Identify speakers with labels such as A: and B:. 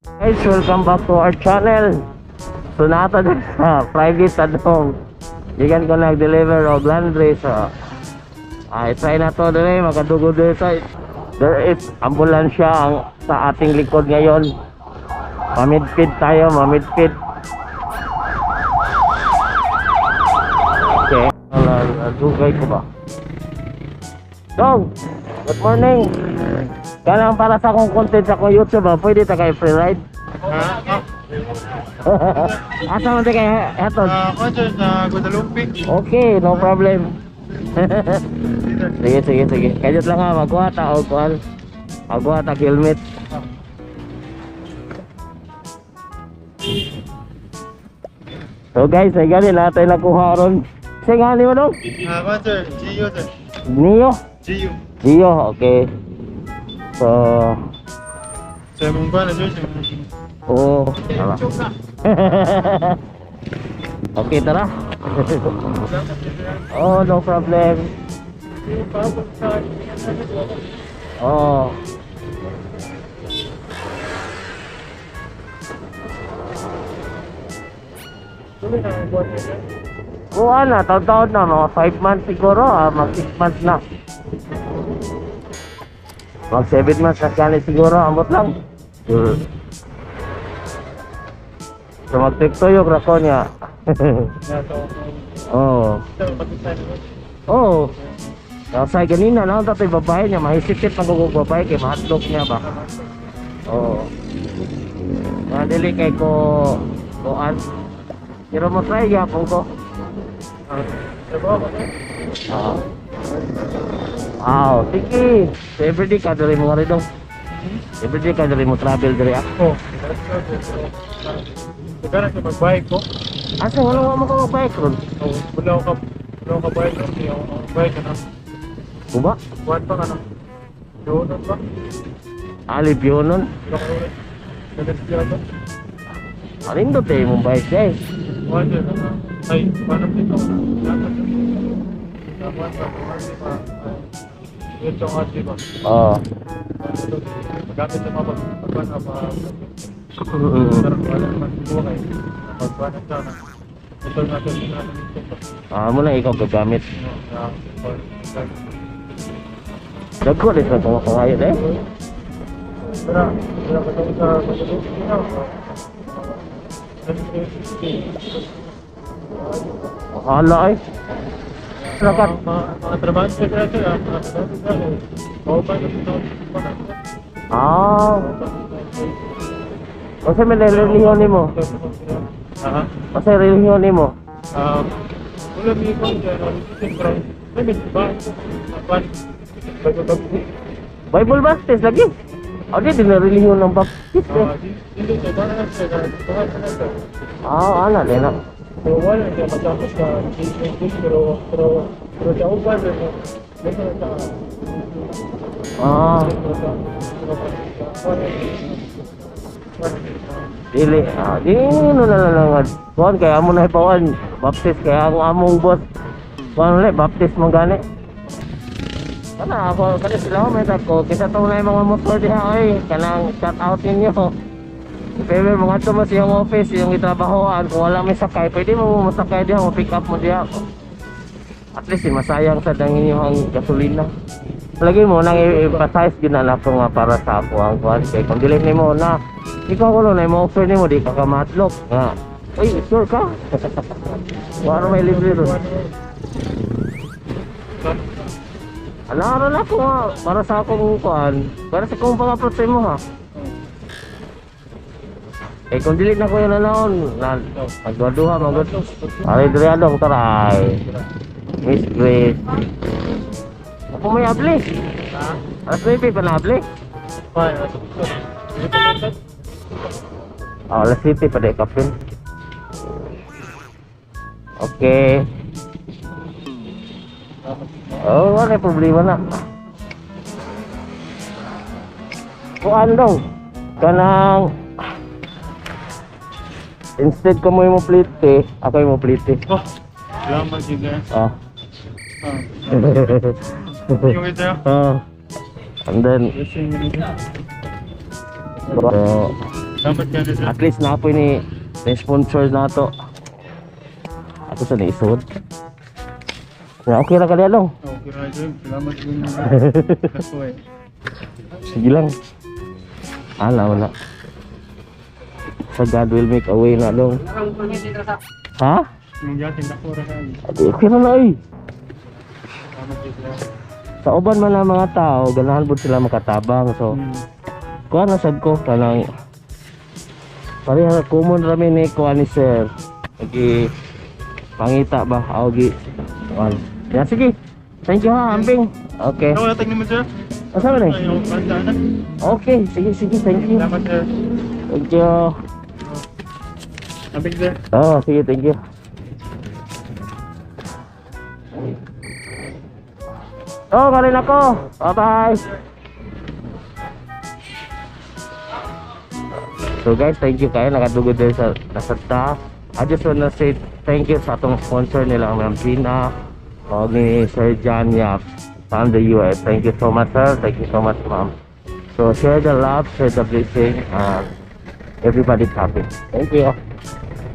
A: Guys, welcome back to our channel. So nata din sa private tanong. Diyan ko nag-deliver og laundry sa try na to din makadugod din sa there is ambulansya ang sa ating likod ngayon. Mamidpid tayo, mamidpid. Okay, dugay ko ba? Dong, good morning. Kailangan para sa akong content sa akong YouTube, pwede ta kay free ride? Asa man kay hatod?
B: Concert sa Guadalupe.
A: Okay, no problem. Sige. Kayot lang ha, magkuha ta og kuan. Magkuha ta helmet. So guys, ay gani natin nakuha ron. Sige ni mo dong?
B: Concert, Gio sir.
A: Neo?
B: Gio.
A: Gio, okay. So,
B: Sa mong ba na sir?
A: oh, tara. Okay, tara. Oh, no problem. Oh. Kuha na, taon-taon na, mga 5 months siguro, mag 6 months na. Mag 7 months na kani siguro, ambot lang. So mag-tiktoyok ra ko niya. Oo. Oo. Kasi ganina na tatay babae niya, mahisipit pag babae kay mahatlok niya ba. Oo. Madili kay ko kuan. Pero mo try gyapon ko. Sige. So everyday ka dali mo nga rin dong. Everyday ka dali mo travel dali ako.
B: Kaya na mag-bike ko.
A: Asa wala mo ko bike ron?
B: Wala ko bike ko. Bike na.
A: Kuba?
B: Buwan pa ka na. Doon ba?
A: Alip yun nun.
B: Nag-esplado.
A: Alin do tayo mong bike guys?
B: Buwan sir. Ay, paano dito? Buwan pa. Ito ang ati ba?
A: Oo.
B: Magamit sa mga pagbuwan na pero wala naman buhay. Pagbuwan na siya na. Ito na ito na
A: Mo na ikaw gagamit. Dagko din sa mga kangayot eh.
B: Wala ka daw sa
A: Akala ay. Nakat.
B: Mga trabaho sa kreator, mga trabaho sa ba na ito?
A: Kasi may relihiyon ni mo. Kasi relihiyon ni mo.
B: Wala may ikon dyan. May ba?
A: Bible Baptist lagi. O di din na relihiyon ng Baptist eh.
B: Hindi, sa ba na siya?
A: Ana din na.
B: So wala siya matapos ka pero sa uban mo
A: Dili, di no na lang. Kuan kaya amo na ipawan Baptist kaya ang among boss. Kuan le Baptist man gani. Kana ako kani sila may ko kita to na mga motor diha oy kanang shout out ninyo. Pero mga to mas yung office yung itrabahoan kung wala may sakay pwede mo masakay diha mo pick up mo diha. At least masayang sa dangin yung gasolina. Lagi mo nang i-emphasize gina na ko nga para sa ako ang kuan kay kung dili nimo na ikaw ko na mo offer nimo di ka kamatlok nga. Uy, sure ka? Wala may libre ron. Ala na ko nga para sa akong kuan, para sa kong pang-approach mo ha. Eh kung dili na ko yun naon, nagduha magod. Ari diri adong taray. Miss Grace. Ako may abli. Alas 9 pa na abli. Alas 7 pa de kapin. Okay. Oh, wala problema na. Kuan daw. Kanang instead ko mo plite, ako mo plite.
B: Salamat juga. Yung ito.
A: And then so,
B: Salamat ka na sir.
A: At least na po ni sponsor na to. Ako sa naisod. Ya, okay ra kali long.
B: Okay na sir. Salamat din. Kaso eh.
A: Sige lang. Wala. So God will make a way na long. Ha?
B: Yung jatin na kura ka.
A: Adi, okay na na eh.
B: Salamat din sir.
A: Sa uban man ang mga tao, ganahan po sila makatabang. So, kuha na sad ko kanang pareha common rami ni kuha ni sir. Lagi pangita ba? Gi. Ya sige. Thank you ha, Ambing. Okay.
B: Wala tayong naman sir.
A: Asa ba ni?
B: Yung kanta na.
A: Okay, sige, thank you.
B: Salamat sir.
A: Thank you.
B: Abig sir.
A: Oh, sige, thank you. Oh, karin ako. Bye-bye. So guys, thank you kayo nakadugod din sa nasata. I just wanna say thank you sa atong sponsor nila Ma'am Gina o ni Sir John Yap from the US. Thank you so much sir. Thank you so much ma'am. So share the love, share the blessing, and everybody's happy. Thank you.